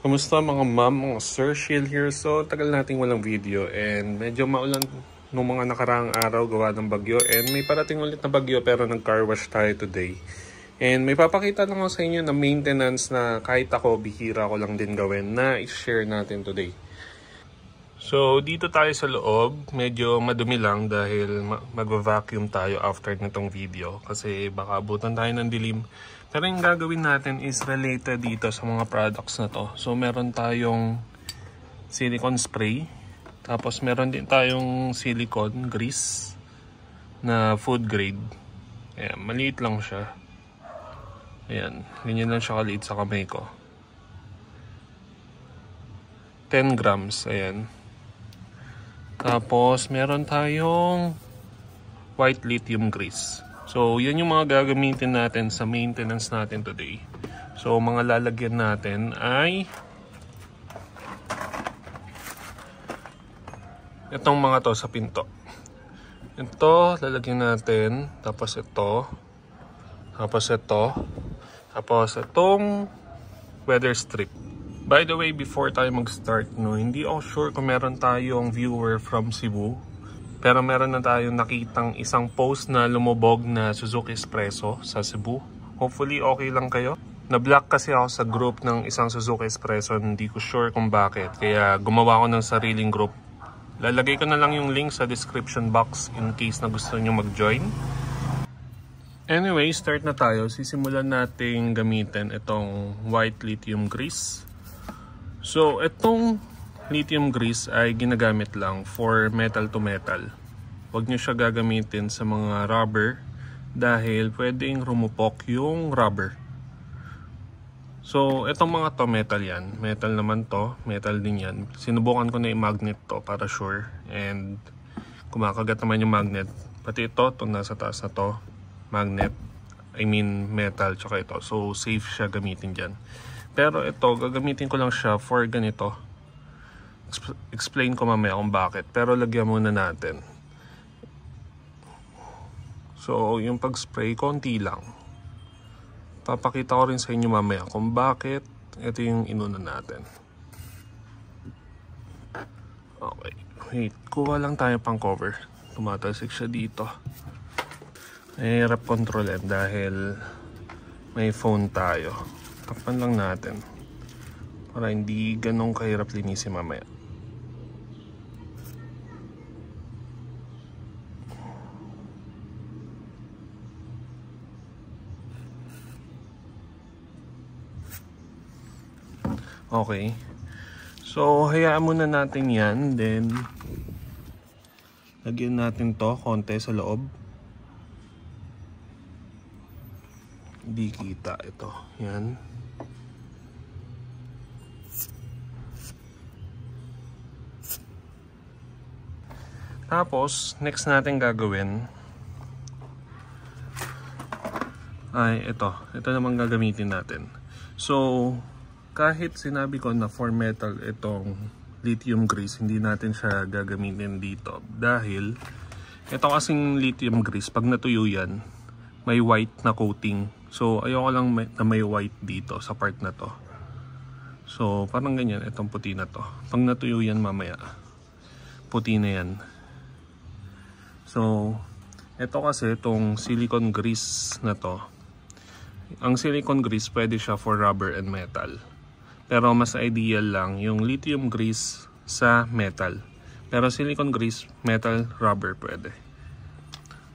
Kumusta mga ma'am, mga sir, Shield here. So, tagal nating walang video and medyo maulan nung mga nakaraang araw gawa ng bagyo. And may parating ulit na bagyo pero nag-car wash tayo today. And may papakita lang ako sa inyo na maintenance na kahit ako, bihira ko lang din gawin na i-share natin today. So, dito tayo sa loob. Medyo madumi lang dahil mag-vacuum tayo after nitong video. Kasi baka abutan tayo ng dilim. Pero yung gagawin natin is related dito sa mga products na to. So, meron tayong silicone spray. Tapos, meron din tayong silicone grease na food grade. Ayan, maliit lang siya. Ayan, ganyan lang siya kaliit sa kamay ko. 10 grams, ayan. Tapos, meron tayong white lithium grease. So, yan yung mga gagamitin natin sa maintenance natin today. So, mga lalagyan natin ay itong mga to sa pinto. Ito, lalagyan natin. Tapos ito. Tapos ito. Tapos itong weather strip. By the way, before tayo mag-start, hindi ako sure kung meron tayong viewer from Cebu. Pero meron na tayong nakitang isang post na lumubog na Suzuki Espresso sa Cebu. Hopefully okay lang kayo. Na-block kasi ako sa group ng isang Suzuki Espresso. Hindi ko sure kung bakit. Kaya gumawa ko ng sariling group. Lalagay ko na lang yung link sa description box in case na gusto nyo mag-join. Anyway, start na tayo. Sisimulan natin gamitin itong white lithium grease. So, itong lithium grease ay ginagamit lang for metal to metal. Huwag nyo siya gagamitin sa mga rubber dahil pwedeng rumupok yung rubber. So, itong mga to metal yan. Metal naman to. Metal din yan. Sinubukan ko na i-magnet to para sure. And kumakagat naman yung magnet. Pati ito, itong nasa taas na to. Magnet. I mean metal tsaka ito. So, safe siya gamitin dyan. Pero ito, gagamitin ko lang siya for ganito. Explain ko mamaya kung bakit. Pero lagyan muna natin. So, yung pag-spray, konti lang. Papakita ko rin sa inyo mamaya kung bakit ito yung inuna natin. Okay. Wait. Kuha lang tayo pang cover. Tumatalsik siya dito. Mahirap kontrolin dahil may phone tayo. Takpan lang natin. Para hindi ganun kahirap linisin mamaya. Okay. So, hayaan muna natin yan. Then, lagyan natin to konti sa loob. Hindi kita ito. Yan. Tapos, next natin gagawin ay ito. Ito naman gagamitin natin. So, kahit sinabi ko na for metal itong lithium grease, hindi natin siya gagamitin dito. Dahil, ito kasing lithium grease, pag natuyo yan, may white na coating. So, ayoko lang na may white dito sa part na to. So, parang ganyan, itong puti na to. Pag natuyo yan mamaya, puti na yan. So, ito kasi itong silicone grease na to. Ang silicone grease pwede siya for rubber and metal. Pero mas ideal lang yung lithium grease sa metal. Pero silicone grease, metal, rubber pwede.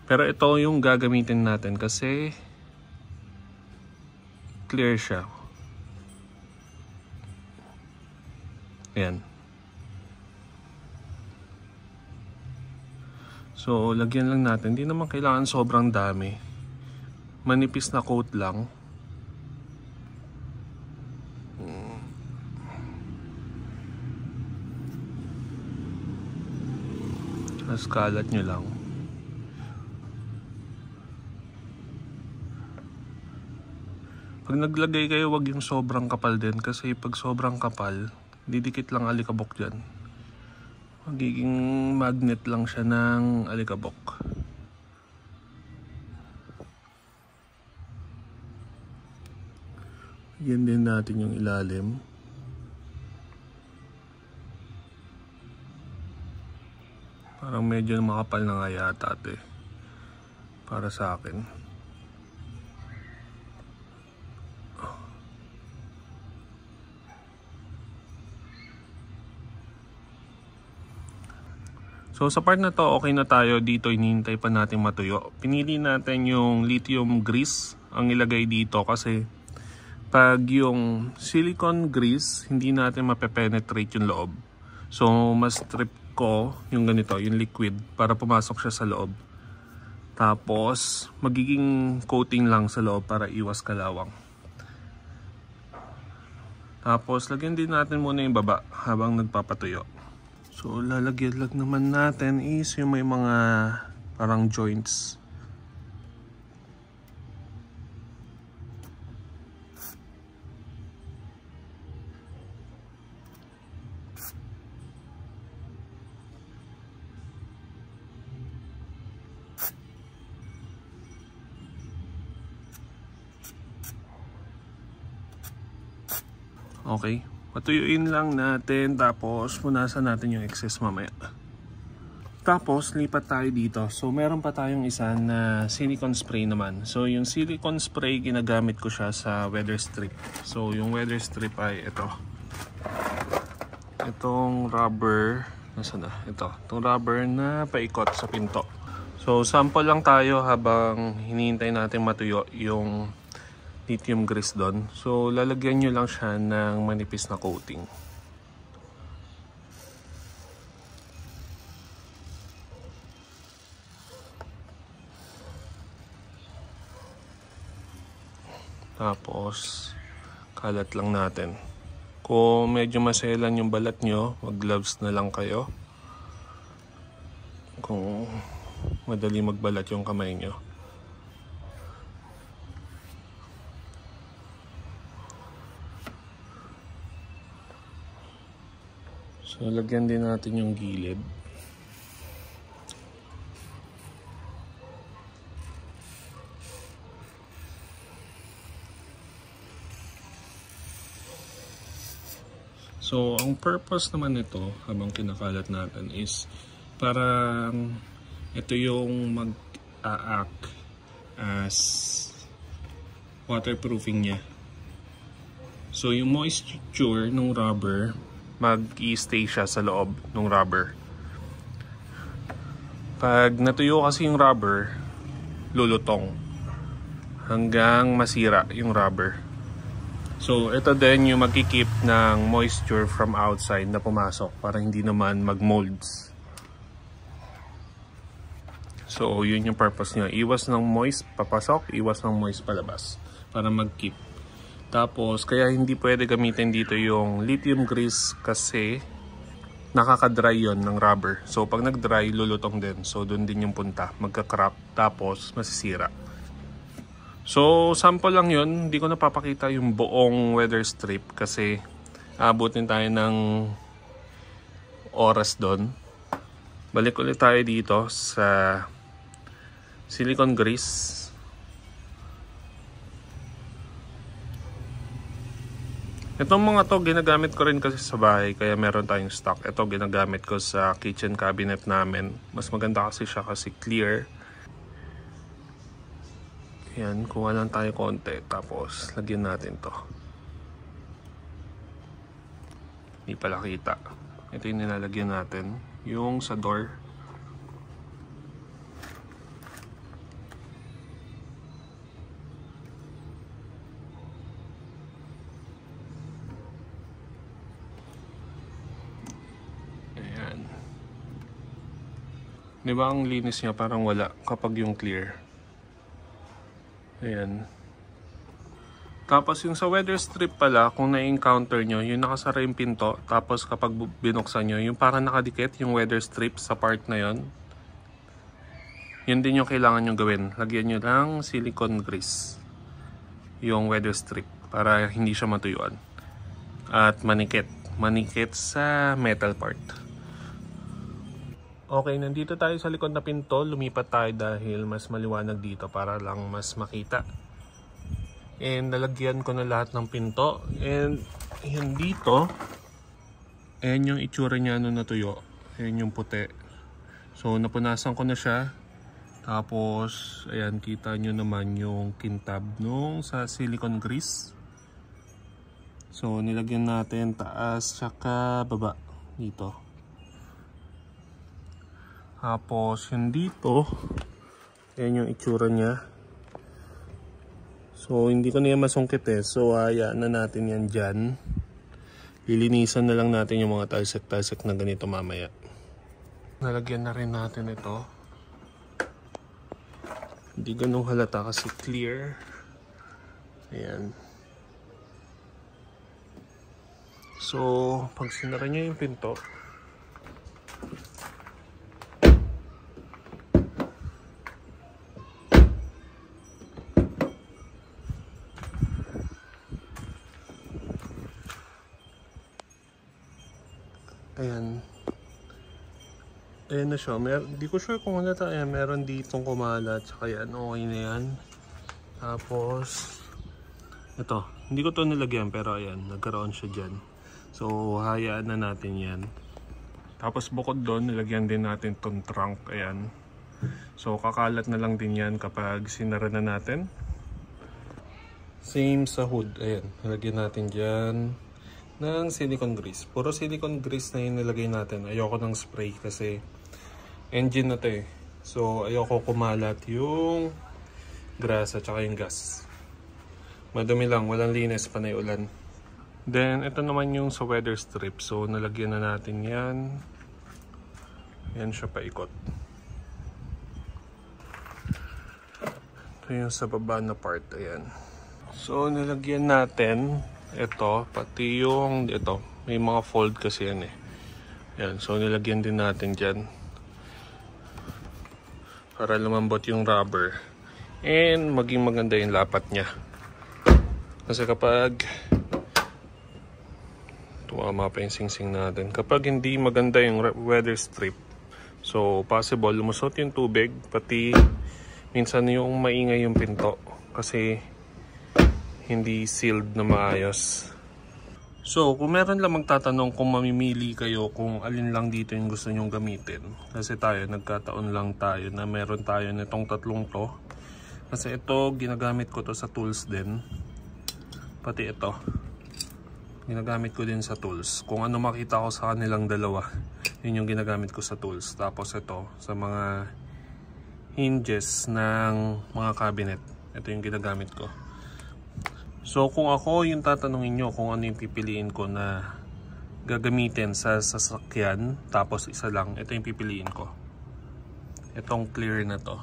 Pero ito yung gagamitin natin kasi clear siya. Ayan. So, lagyan lang natin. Hindi naman kailangan sobrang dami. Manipis na coat lang. Tapos kalat nyo lang. Pag naglagay kayo, wag yung sobrang kapal din. Kasi pag sobrang kapal, didikit lang alikabok dyan. Magiging magnet lang siya ng alikabok. Yan din natin yung ilalim. Parang medyo makapal na nga yata para sa akin. So sa part na to, okay na tayo dito, hinihintay pa natin matuyo. Pinili natin yung lithium grease ang ilagay dito kasi pag yung silicone grease, hindi natin mapepenetrate yung loob. So mas strip ko yung ganito, yung liquid para pumasok siya sa loob. Tapos magiging coating lang sa loob para iwas kalawang. Tapos lagyan din natin muna yung baba habang nagpapatuyo. So lalagyan lang naman natin is yung may mga parang joints. Okay, patuyuin lang natin tapos punasan natin yung excess mamaya. Tapos lipat tayo dito. So meron pa tayong isa na silicone spray naman. So yung silicone spray ginagamit ko siya sa weather strip. So yung weather strip ay ito. Itong rubber, nasaan na? Itong rubber na paikot sa pinto. So sample lang tayo habang hinihintay natin matuyo yung lithium grease doon. So lalagyan nyo lang siya ng manipis na coating. Tapos kalat lang natin. Kung medyo maselan yung balat nyo, mag-gloves na lang kayo. Kung madali magbalat yung kamay nyo. So lagyan din natin yung gilid. So ang purpose naman nito habang kinakalat natin is parang ito yung mag-a-act as waterproofing niya. So yung moisture ng rubber mag-i-stay siya sa loob ng rubber. Pag natuyo kasi yung rubber, lulutong hanggang masira yung rubber. So ito din yung magkikip ng moisture from outside na pumasok para hindi naman mag-molds. So yun yung purpose niya. Iwas ng moist papasok, iwas ng moist palabas para mag-keep. Tapos, kaya hindi pwede gamitin dito yung lithium grease kasi nakaka-dry yon ng rubber. So, pag nag-dry, lulutong din. So, doon din yung punta. Magka-crack, tapos masisira. So, sample lang yun. Hindi ko napapakita yung buong weather strip kasi abutin tayo ng oras doon. Balik ulit tayo dito sa silicone grease. Itong mga to ginagamit ko rin kasi sa bahay kaya meron tayong stock. Ito ginagamit ko sa kitchen cabinet namin. Mas maganda kasi siya kasi clear. Yan, kuha lang tayo konti tapos lagyan natin to. Hindi pala kita. Ito yung nilalagyan natin. Yung sa door. Di ba ang linis niya parang wala kapag yung clear. Ayan. Tapos yung sa weather strip pala, kung na-encounter nyo, yung nakasara yung pinto, tapos kapag binuksan nyo, yung parang nakadikit yung weather strip sa part na yon. Yun din yung kailangan nyo gawin. Lagyan nyo ng silicone grease yung weather strip para hindi siya matuyuan. At manikit. Manikit sa metal part. Okay, nandito tayo sa likod na pinto. Lumipat tayo dahil mas maliwanag dito para lang mas makita. And nalagyan ko na lahat ng pinto. And yun dito, ayan yung itsura niya nung natuyo. Ayan yung puti. So napunasan ko na siya. Tapos ayan, kita nyo naman yung kintab nung sa silicone grease. So nilagyan natin taas tsaka baba dito. Tapos yung dito, ayan yung itsura niya. So hindi ko na yan masungkit eh. So hayaan na natin yan dyan. Lilinisan na lang natin yung mga talsik-talsik na ganito mamaya. Nalagyan na rin natin ito. Hindi ganun halata kasi clear. Ayan. So, pag sinara nyo yung pinto, ayan. Ayan na siya. Di ko sure kung ano tayo. Meron ditong kumalat. Tsaka yan. Okay na yan. Tapos, ito. Hindi ko to nilagyan. Pero ayan. Nagkaroon siya dyan. So, hayaan na natin yan. Tapos, bukod doon, nilagyan din natin tong trunk. Ayan. So, kakalat na lang din yan kapag sinara na natin. Same sa hood. Ayan. Nilagyan natin dyan ng silicone grease. Puro silicone grease na yung nilagay natin. Ayoko ng spray kasi engine na to eh. So ayoko kumalat yung grasa tsaka yung gas. Madumi lang, walang linis, panay ulan. Then ito naman yung sa weather strip. So nalagyan na natin yan. Yan siya paikot. Ito yung sa baba na part. Ayan. So nilagyan natin ito, pati yung ito, may mga fold kasi yan eh. Yan, so nilagyan din natin dyan para lumambot yung rubber and maging maganda yung lapat niya. Kasi kapag tumama pa yung singsing natin, kapag hindi maganda yung weather strip, so possible lumusot yung tubig, pati minsan yung maingay yung pinto kasi hindi sealed na maayos. So, kung meron lang magtatanong kung mamimili kayo kung alin lang dito yung gusto nyong gamitin. Kasi tayo, nagkataon lang tayo na meron tayo nitong tatlong to. Kasi ito, ginagamit ko to sa tools din. Pati ito. Ginagamit ko din sa tools. Kung ano makita ko sa kanilang dalawa, yun yung ginagamit ko sa tools. Tapos ito, sa mga hinges ng mga cabinet. Ito yung ginagamit ko. So kung ako yung tatanungin nyo kung ano yung pipiliin ko na gagamitin sa sasakyan, tapos isa lang, ito yung pipiliin ko. Itong clear na to.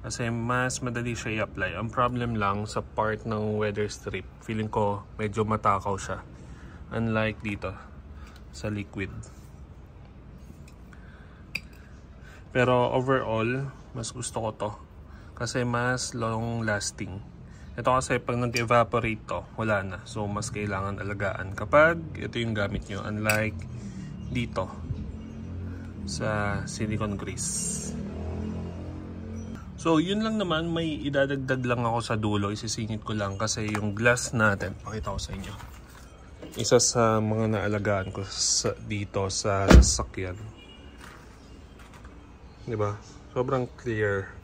Kasi mas madali siya i-apply. Ang problem lang sa part ng weather strip, feeling ko medyo matakaw siya. Unlike dito sa liquid. Pero overall, mas gusto ko to. Kasi mas long lasting. Ito kasi pag nag-evaporate to, wala na. So mas kailangan alagaan kapag ito yung gamit nyo. Unlike dito sa silicone grease. So yun lang naman, may idadagdag lang ako sa dulo. Isisingit ko lang kasi yung glass natin, pakita ko sa inyo. Isa sa mga naalagaan ko dito sa sasakyan. Diba? Sobrang clear.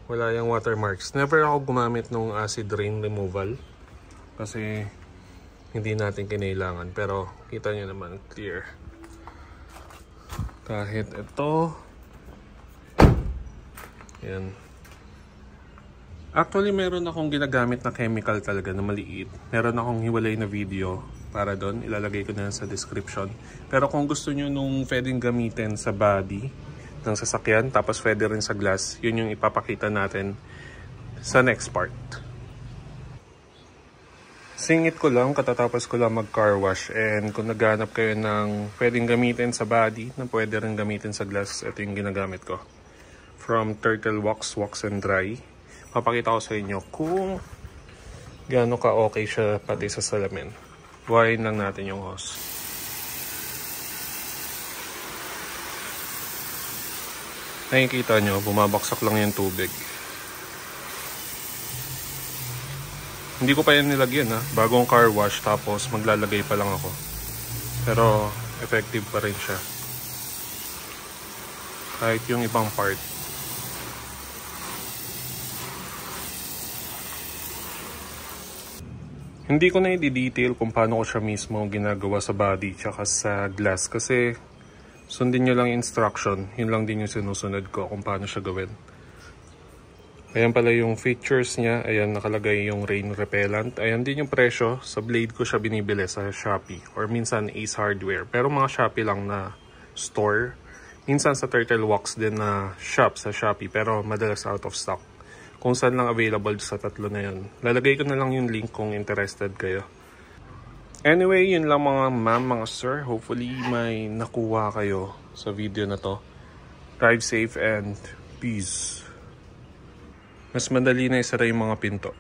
Wala yung watermarks. Never ako gumamit ng acid rain removal kasi hindi natin kinailangan. Pero kita nyo naman, clear. Kahit ito. Yan. Actually, meron akong ginagamit na chemical talaga na maliit. Meron akong hiwalay na video para doon. Ilalagay ko na sa description. Pero kung gusto nyo nung pwedeng gamitin sa body ng sasakyan, tapos pwede rin sa glass, yun yung ipapakita natin sa next part. Singit ko lang, katatapos ko lang mag car wash, and kung naghanap kayo ng pwedeng gamitin sa body na pwede rin gamitin sa glass, ito yung ginagamit ko. From Turtle Wax, Wax and Dry. Papakita ko sa inyo kung gaano ka okay siya pati sa salamin. Buhayin lang natin yung hose. Nakikita nyo, bumabaksak lang yung tubig. Hindi ko pa yan nilagyan ha. Bagong car wash, tapos maglalagay pa lang ako. Pero effective pa rin siya. Kahit yung ibang part. Hindi ko na i-detail kung paano ko siya mismo ginagawa sa body tsaka sa glass kasi sundin nyo lang instruction. Yun lang din yung sinusunod ko kung paano siya gawin. Ayan pala yung features niya. Ayan nakalagay yung rain repellent. Ayan din yung presyo. Sa Blade ko siya binibili sa Shopee or minsan Ace Hardware. Pero mga Shopee lang na store. Minsan sa Turtle Wax din na shop sa Shopee pero madalas out of stock. Kung saan lang available sa tatlo na yun. Lalagay ko na lang yung link kung interested kayo. Anyway, yun lang mga ma'am, mga sir. Hopefully may nakuha kayo sa video na to. Drive safe and peace. Mas madali na isara yung mga pinto.